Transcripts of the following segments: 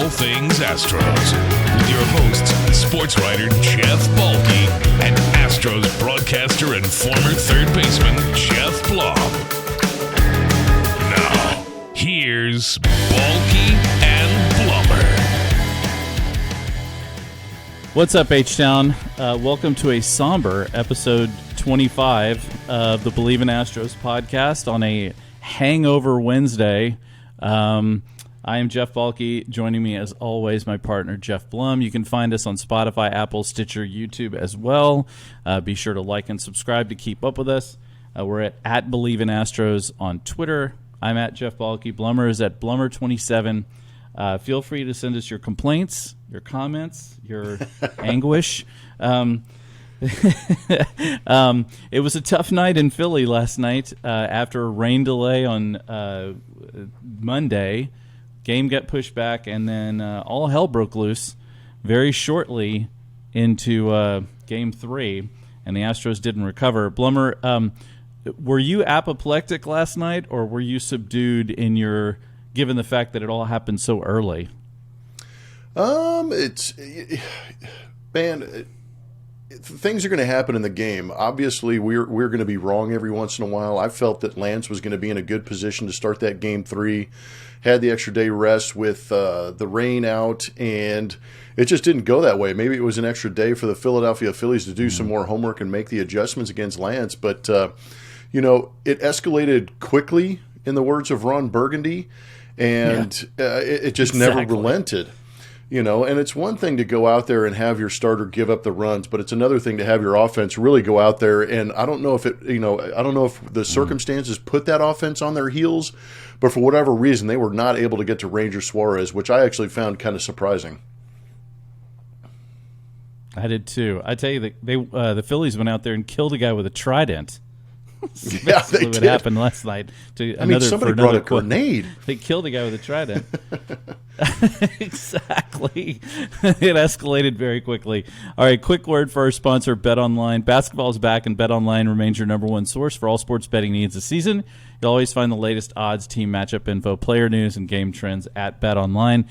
all things Astros with your hosts, sports writer Jeff Balke and Astros broadcaster and former third baseman Jeff Blum. Now, here's Balke and Blummer. What's up, H-Town? Welcome to a somber episode 25 of the Believe in Astros podcast on a hangover Wednesday. I am Jeff Balke. Joining me, as always, my partner, Jeff Blum. You can find us on Spotify, Apple, Stitcher, YouTube as well. Be sure to like and subscribe to keep up with us. We're at Believe in Astros on Twitter. I'm at Jeff Balke. Blummer is at Blummer27. Feel free to send us your complaints, your comments, your anguish. It was a tough night in Philly last night after a rain delay on Monday. Game got pushed back, and then all hell broke loose very shortly into Game 3, and the Astros didn't recover. Blummer, were you apoplectic last night, or were you subdued in your, given the fact that it all happened so early? Things are going to happen in the game. Obviously, we're going to be wrong every once in a while. I felt that Lance was going to be in a good position to start that Game 3. Had the extra day rest with the rain out, and it just didn't go that way. Maybe it was an extra day for the Philadelphia Phillies to do some more homework and make the adjustments against Lance. But, it escalated quickly, in the words of Ron Burgundy, and it just never relented. And it's one thing to go out there and have your starter give up the runs, but it's another thing to have your offense really go out there. And I don't know if the circumstances put that offense on their heels, but for whatever reason, they were not able to get to Ranger Suarez, which I actually found kind of surprising. I did too. I tell you, the Phillies went out there and killed a guy with a trident. Yeah, they did. What happened last night? Somebody brought a grenade. They killed a guy with a trident. Exactly. It escalated very quickly. All right, quick word for our sponsor, BetOnline. Basketball is back, and BetOnline remains your number one source for all sports betting needs this season. You'll always find the latest odds, team matchup info, player news, and game trends at BetOnline.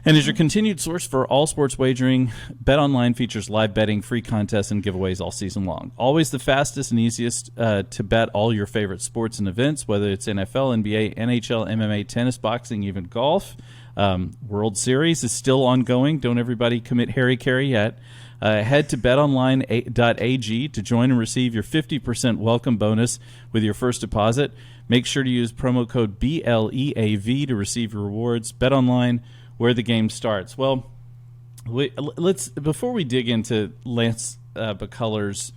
And as your continued source for all sports wagering, BetOnline features live betting, free contests, and giveaways all season long. Always the fastest and easiest to bet all your favorite sports and events, whether it's NFL, NBA, NHL, MMA, tennis, boxing, even golf. World Series is still ongoing. Don't everybody commit Harry Carey yet. Head to betonline.ag to join and receive your 50% welcome bonus with your first deposit. Make sure to use promo code BLEAV to receive your rewards. BetOnline, where the game starts. Well, let's before we dig into Lance McCullers'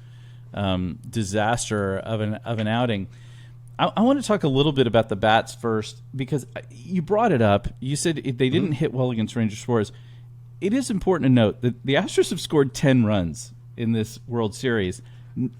disaster of an outing, I want to talk a little bit about the bats first, because you brought it up. You said they didn't hit well against Ranger Suarez. It is important to note that the Astros have scored 10 runs in this World Series,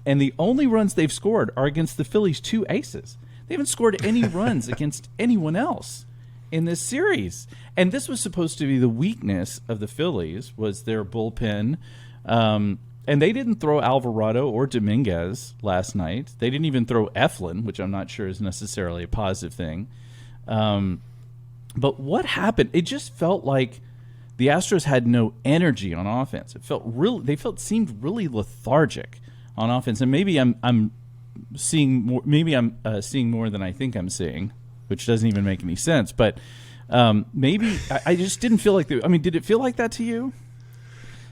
and the only runs they've scored are against the Phillies' two aces. They haven't scored any runs against anyone else in this series. And this was supposed to be the weakness of the Phillies, was their bullpen. And they didn't throw Alvarado or Dominguez last night. They didn't even throw Eflin, which I'm not sure is necessarily a positive thing. But what happened? It just felt like the Astros had no energy on offense. Seemed really lethargic on offense. And maybe I'm seeing more. Maybe I'm seeing more than I think I'm seeing, which doesn't even make any sense. But maybe I just didn't feel like did it feel like that to you?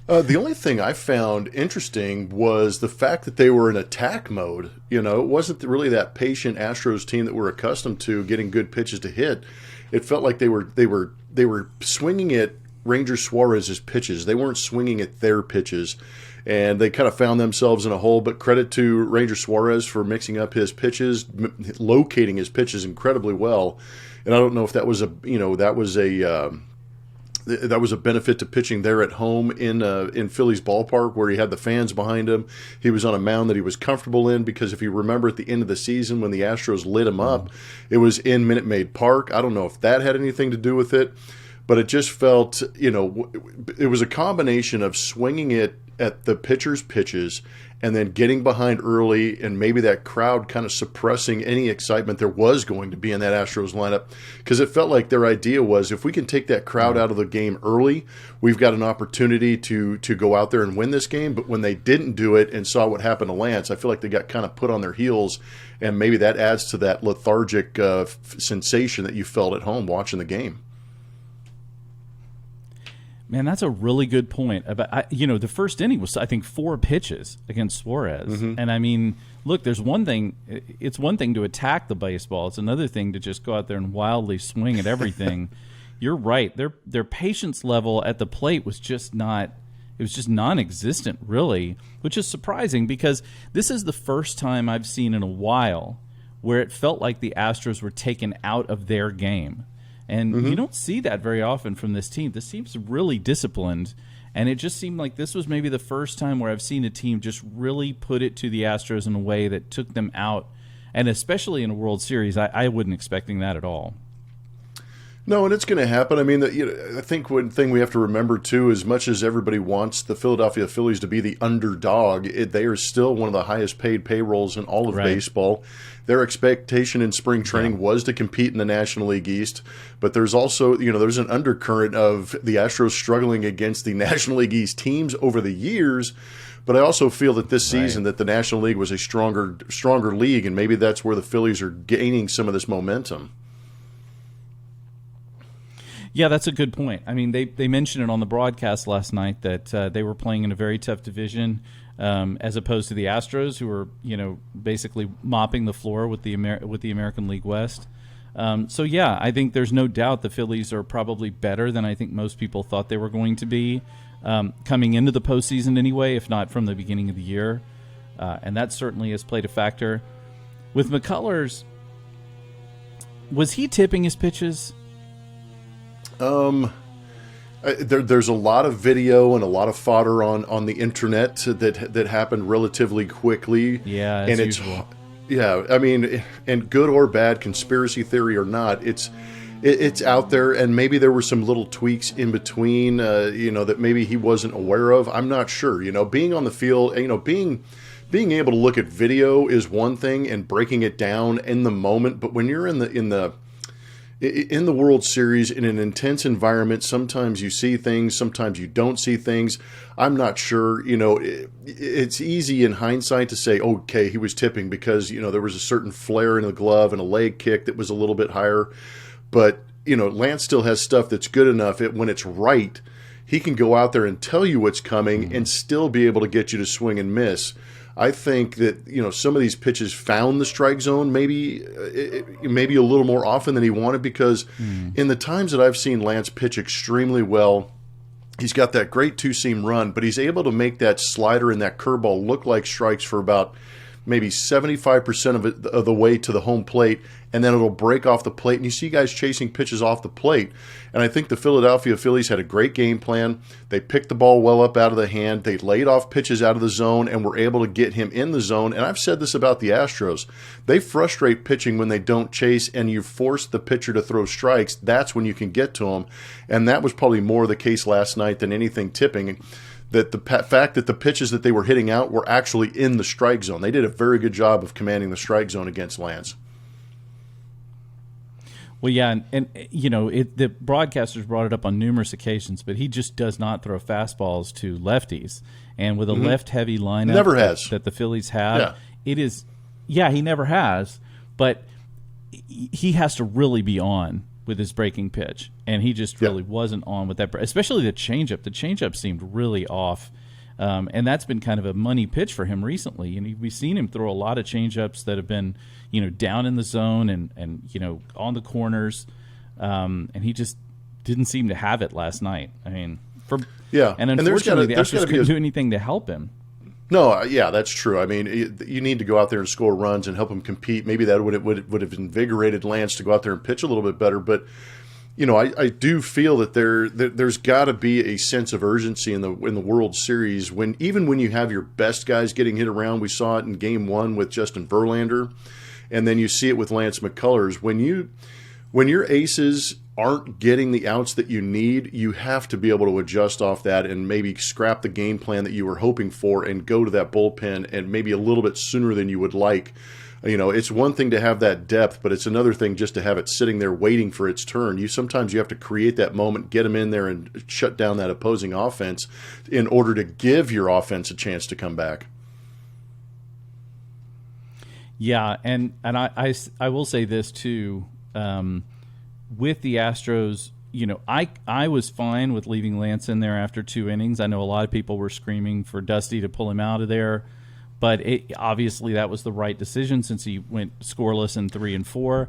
The only thing I found interesting was the fact that they were in attack mode. It wasn't really that patient Astros team that we're accustomed to getting good pitches to hit. It felt like they were swinging at Ranger Suarez's pitches. They weren't swinging at their pitches, and they kind of found themselves in a hole. But credit to Ranger Suarez for mixing up his pitches, locating his pitches incredibly well. And I don't know if that was a benefit to pitching there at home in Philly's ballpark, where he had the fans behind him. He was on a mound that he was comfortable in, because if you remember at the end of the season when the Astros lit him up, it was in Minute Maid Park. I don't know if that had anything to do with it, but it just felt, it was a combination of swinging it at the pitcher's pitches and then getting behind early, and maybe that crowd kind of suppressing any excitement there was going to be in that Astros lineup, because it felt like their idea was, if we can take that crowd out of the game early, we've got an opportunity to go out there and win this game. But when they didn't do it and saw what happened to Lance, I feel like they got kind of put on their heels, and maybe that adds to that lethargic sensation that you felt at home watching the game. Man, that's a really good point. About the first inning was, I think, 4 pitches against Suarez. Mm-hmm. And I mean, look, there's one thing. It's one thing to attack the baseball. It's another thing to just go out there and wildly swing at everything. You're right. Their patience level at the plate was just not. It was just non-existent, really, which is surprising, because this is the first time I've seen in a while where it felt like the Astros were taken out of their game. And you don't see that very often from this team. This team's really disciplined, and it just seemed like this was maybe the first time where I've seen a team just really put it to the Astros in a way that took them out, and especially in a World Series, I wasn't expecting that at all. No, and it's going to happen. I mean, I think one thing we have to remember, too, as much as everybody wants the Philadelphia Phillies to be the underdog, they are still one of the highest paid payrolls in all of baseball. Their expectation in spring training was to compete in the National League East, but there's also, there's an undercurrent of the Astros struggling against the National League East teams over the years. But I also feel that this season that the National League was a stronger league, and maybe that's where the Phillies are gaining some of this momentum. Yeah, that's a good point. I mean, they mentioned it on the broadcast last night that they were playing in a very tough division, as opposed to the Astros, who were basically mopping the floor with the American League West. So yeah, I think there's no doubt the Phillies are probably better than I think most people thought they were going to be coming into the postseason anyway, if not from the beginning of the year, and that certainly has played a factor. With McCullers, was he tipping his pitches? There's a lot of video and a lot of fodder on the internet that happened relatively quickly. Yeah, as usual. I mean, and good or bad, conspiracy theory or not, it's out there, and maybe there were some little tweaks in between, that maybe he wasn't aware of. I'm not sure. Being on the field, being able to look at video is one thing, and breaking it down in the moment. But when you're in the World Series, in an intense environment, sometimes you see things, sometimes you don't see things. I'm not sure. It's easy in hindsight to say, okay, he was tipping because, there was a certain flare in the glove and a leg kick that was a little bit higher. But, Lance still has stuff that's good enough. When it's right, he can go out there and tell you what's coming and still be able to get you to swing and miss. I think that some of these pitches found the strike zone maybe a little more often than he wanted, because in the times that I've seen Lance pitch extremely well, he's got that great two-seam run, but he's able to make that slider and that curveball look like strikes for about maybe 75% of the way to the home plate, and then it'll break off the plate, and you see guys chasing pitches off the plate. And I think the Philadelphia Phillies had a great game plan. They picked the ball well up out of the hand. They laid off pitches out of the zone and were able to get him in the zone. And I've said this about the Astros. They frustrate pitching when they don't chase, and you force the pitcher to throw strikes. That's when you can get to them. And that was probably more the case last night than anything tipping. That the fact that the pitches that they were hitting out were actually in the strike zone. They did a very good job of commanding the strike zone against Lance. Well, yeah, and the broadcasters brought it up on numerous occasions, but he just does not throw fastballs to lefties. And with a left-heavy lineup never has. That the Phillies have, it is, he never has, but he has to really be on with his breaking pitch, and he just really wasn't on with that, especially the changeup. The changeup seemed really off, and that's been kind of a money pitch for him recently. And we've seen him throw a lot of changeups that have been, down in the zone and on the corners, and he just didn't seem to have it last night. I mean, and unfortunately, the Astros couldn't do anything to help him. No, that's true. I mean, you need to go out there and score runs and help him compete. Maybe that would have invigorated Lance to go out there and pitch a little bit better. But I do feel that there's got to be a sense of urgency in the World Series even when you have your best guys getting hit around. We saw it in Game 1 with Justin Verlander, and then you see it with Lance McCullers. When when your aces aren't getting the outs that you need, you have to be able to adjust off that and maybe scrap the game plan that you were hoping for and go to that bullpen and maybe a little bit sooner than you would like. It's one thing to have that depth, but it's another thing just to have it sitting there waiting for its turn. Sometimes you have to create that moment, get them in there and shut down that opposing offense in order to give your offense a chance to come back. Yeah, and I will say this too. With the Astros, I was fine with leaving Lance in there after 2 innings. I know a lot of people were screaming for Dusty to pull him out of there, but obviously that was the right decision since he went scoreless in 3 and 4.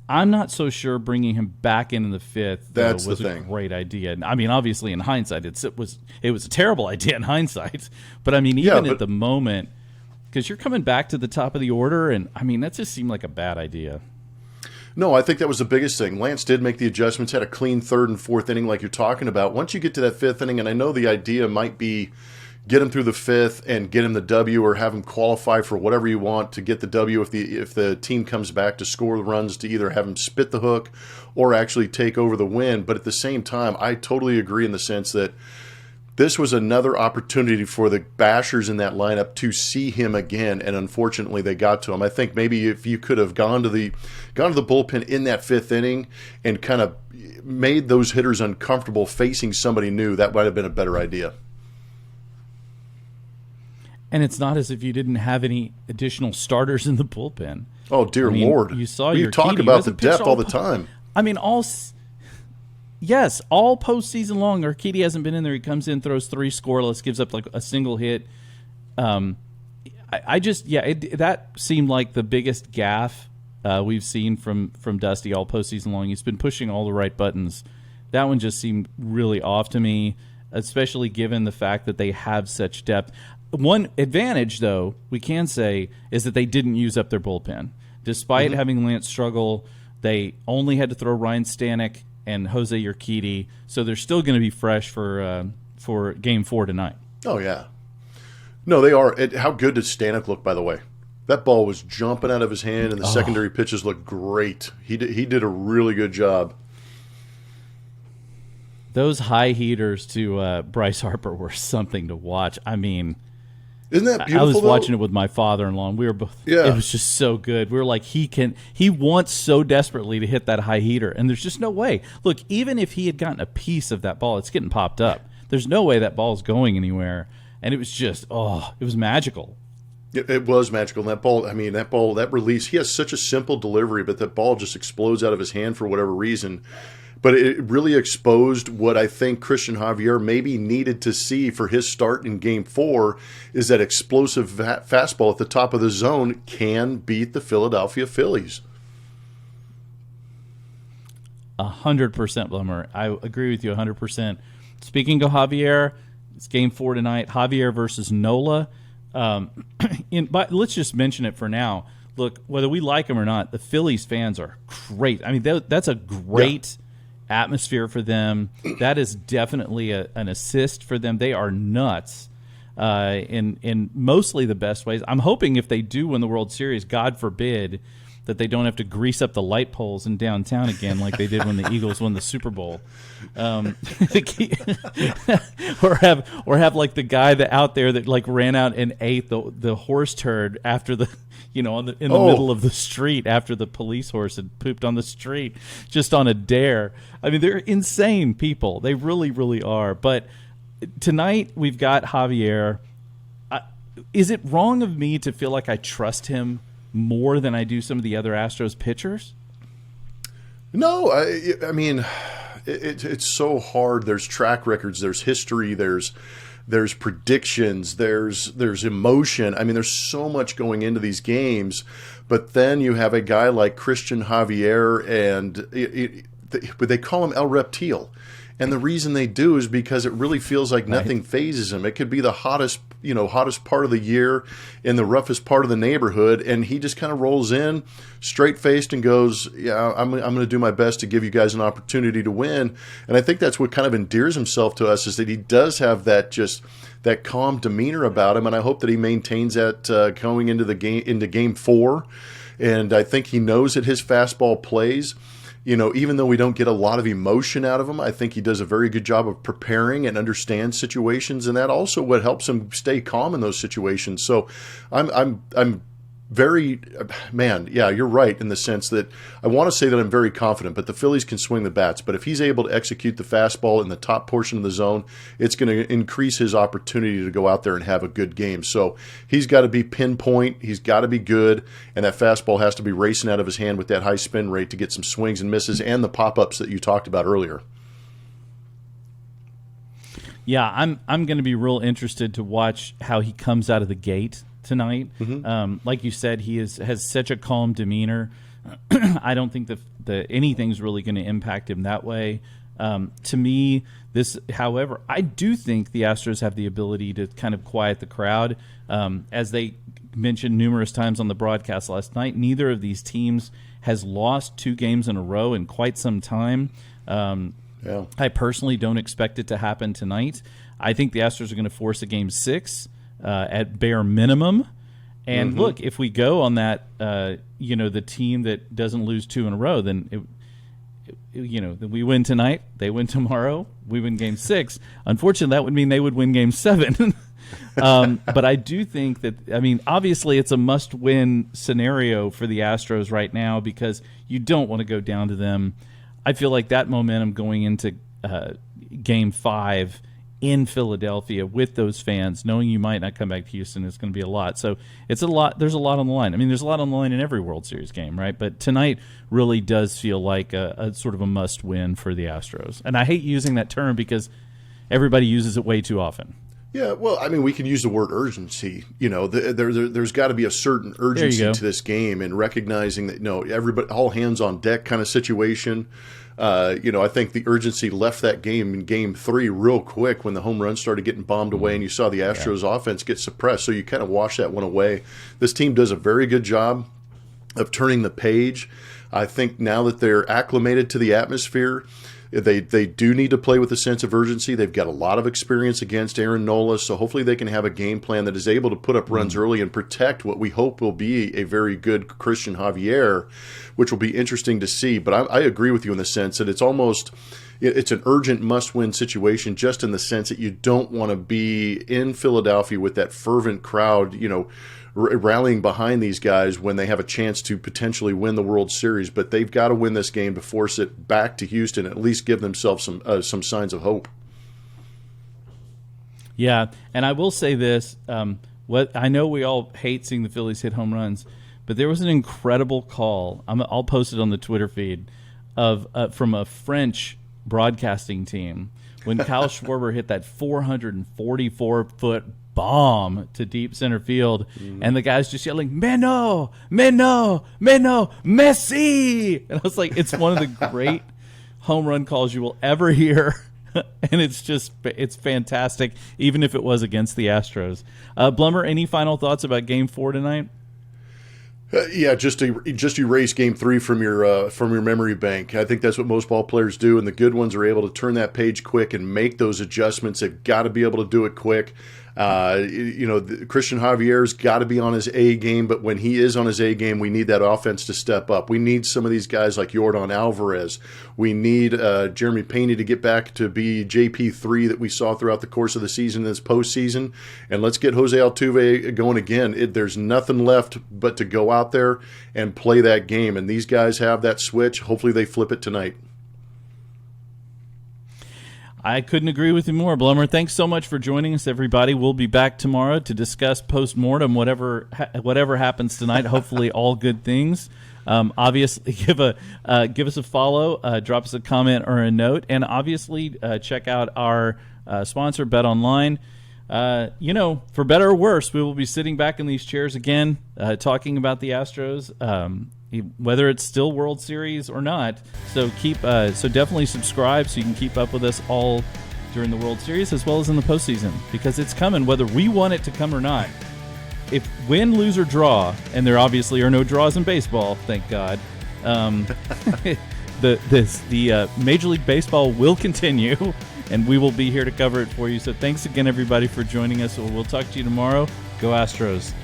I'm not so sure bringing him back in the 5th was a great idea. I mean, obviously in hindsight, it was a terrible idea in hindsight. But I mean, even at the moment, because you're coming back to the top of the order, and I mean that just seemed like a bad idea. No, I think that was the biggest thing. Lance did make the adjustments, had a clean 3rd and 4th inning like you're talking about. Once you get to that 5th inning, and I know the idea might be get him through the 5th and get him the W or have him qualify for whatever you want to get the W if the team comes back to score the runs to either have him spit the hook or actually take over the win. But at the same time, I totally agree in the sense that this was another opportunity for the bashers in that lineup to see him again, and unfortunately they got to him. I think maybe if you could have gone to the bullpen in that 5th inning and kind of made those hitters uncomfortable facing somebody new, that might have been a better idea. And it's not as if you didn't have any additional starters in the bullpen. Oh, dear Lord. You saw you talk about the depth all the time. I mean, all postseason long, Urquidy hasn't been in there. He comes in, throws 3 scoreless, gives up like a single hit. That seemed like the biggest gaffe we've seen from Dusty all postseason long. He's been pushing all the right buttons. That one just seemed really off to me, especially given the fact that they have such depth. One advantage, though, we can say, is that they didn't use up their bullpen. Despite having Lance struggle, they only had to throw Ryan Stanek and Jose Urquidy, so they're still going to be fresh for Game 4 tonight. Oh, yeah. No, they are. How good did Stanek look, by the way? That ball was jumping out of his hand, and the secondary pitches looked great. He did a really good job. Those high heaters to Bryce Harper were something to watch. I mean, isn't that beautiful? I was watching it with my father-in-law, and we were both. Yeah. It was just so good. We were like, he wants so desperately to hit that high heater, and there's just no way. Look, even if he had gotten a piece of that ball, it's getting popped up. There's no way that ball's going anywhere, and it was just, it was magical. It was magical. And that release, he has such a simple delivery, but that ball just explodes out of his hand for whatever reason. But it really exposed what I think Christian Javier maybe needed to see for his start in Game 4 is that explosive fastball at the top of the zone can beat the Philadelphia Phillies. 100%, Blummer. I agree with you 100%. Speaking of Javier, it's Game 4 tonight. Javier versus Nola. But let's just mention it for now. Look, whether we like him or not, the Phillies fans are great. I mean, that's a great atmosphere for them. That is definitely an assist for them. They are nuts in mostly the best ways. I'm hoping if they do win the World Series, God forbid, that they don't have to grease up the light poles in downtown again like they did when the Eagles won the Super Bowl. Or have like the guy that out there that like ran out and ate the horse turd after the in the middle of the street after the police horse had pooped on the street just on a dare. I mean, they're insane people. They really, really are. But tonight we've got Javier. Is it wrong of me to feel like I trust him more than I do some of the other Astros pitchers? No, I mean, it's so hard. There's track records, there's history, there's predictions, there's emotion. I mean, there's so much going into these games. But then you have a guy like Christian Javier, but they call him El Reptil. And the reason they do is because it really feels like nothing phases him. It could be the hottest part of the year in the roughest part of the neighborhood, and he just kind of rolls in straight-faced and goes, yeah, I'm going to do my best to give you guys an opportunity to win. And I think that's what kind of endears himself to us, is that he does have that calm demeanor about him, and I hope that he maintains that going into Game 4. And I think he knows that his fastball plays. even though we don't get a lot of emotion out of him, I think he does a very good job of preparing and understands situations, and that also what helps him stay calm in those situations. So I'm very, man, yeah, you're right in the sense that I want to say that I'm very confident, but the Phillies can swing the bats. But if he's able to execute the fastball in the top portion of the zone, it's going to increase his opportunity to go out there and have a good game. So he's got to be pinpoint, he's got to be good, and that fastball has to be racing out of his hand with that high spin rate to get some swings and misses and the pop-ups that you talked about earlier. Yeah, I'm going to be real interested to watch how he comes out of the gate tonight. Like you said, he has such a calm demeanor. I don't think that anything's really going to impact him that way. To me, however, I do think the Astros have the ability to kind of quiet the crowd. As they mentioned numerous times on the broadcast last night, neither of these teams has lost 2 games in a row in quite some time. I personally don't expect it to happen tonight. I think the Astros are going to force a Game 6 at bare minimum. And look, if we go on that, the team that doesn't lose 2 in a row, then then we win tonight, they win tomorrow, we win Game 6. Unfortunately, that would mean they would win Game 7. But I do think that, obviously it's a must-win scenario for the Astros right now because you don't want to go down to them. I feel like that momentum going into Game 5 in Philadelphia with those fans, knowing you might not come back to Houston, is going to be a lot. So it's a lot. There's a lot on the line. There's a lot on the line in every World Series game, right? But tonight really does feel like a sort of a must-win for the Astros. And I hate using that term because everybody uses it way too often. Yeah, well, we can use the word urgency. There's got to be a certain urgency to this game, and recognizing that everybody, all hands on deck kind of situation. I think the urgency left that game in Game 3 real quick when the home runs started getting bombed away, and you saw the Astros offense get suppressed. So you kind of wash that one away. This team does a very good job of turning the page. I think now that they're acclimated to the atmosphere, they do need to play with a sense of urgency. They've got a lot of experience against Aaron Nola, so hopefully they can have a game plan that is able to put up runs early and protect what we hope will be a very good Christian Javier, which will be interesting to see. But I agree with you in the sense that it's an urgent must-win situation, just in the sense that you don't want to be in Philadelphia with that fervent crowd, rallying behind these guys when they have a chance to potentially win the World Series. But they've got to win this game to force it back to Houston, and at least give themselves some signs of hope. Yeah, and I will say this: I know we all hate seeing the Phillies hit home runs, but there was an incredible call. I'll post it on the Twitter feed from a French broadcasting team when Kyle Schwarber hit that 444-foot bomb to deep center field, and the guy's just yelling, "Meno, Meno, Meno, Messi!" And I was like, it's one of the great home run calls you will ever hear. And it's fantastic, even if it was against the Astros. Blummer, any final thoughts about Game 4 tonight? Just erase Game 3 from your memory bank. I think that's what most ball players do, and the good ones are able to turn that page quick and make those adjustments. They've got to be able to do it quick. Christian Javier's got to be on his A game, but when he is on his A game, we need that offense to step up. We need some of these guys like Yordan Alvarez. We need Jeremy Pena to get back to be JP3 that we saw throughout the course of the season, this postseason. And let's get Jose Altuve going again. There's nothing left but to go out there and play that game. And these guys have that switch. Hopefully they flip it tonight. I couldn't agree with you more, Blummer. Thanks so much for joining us, everybody. We'll be back tomorrow to discuss post-mortem, whatever happens tonight. Hopefully all good things. Obviously, give us a follow, drop us a comment or a note, and obviously check out our sponsor, Bet Online. For better or worse, we will be sitting back in these chairs again, talking about the Astros, whether it's still World Series or not. So so definitely subscribe so you can keep up with us all during the World Series as well as in the postseason, because it's coming whether we want it to come or not. If win, lose, or draw, and there obviously are no draws in baseball, thank God, the Major League Baseball will continue, and we will be here to cover it for you. So thanks again, everybody, for joining us. We'll talk to you tomorrow. Go Astros.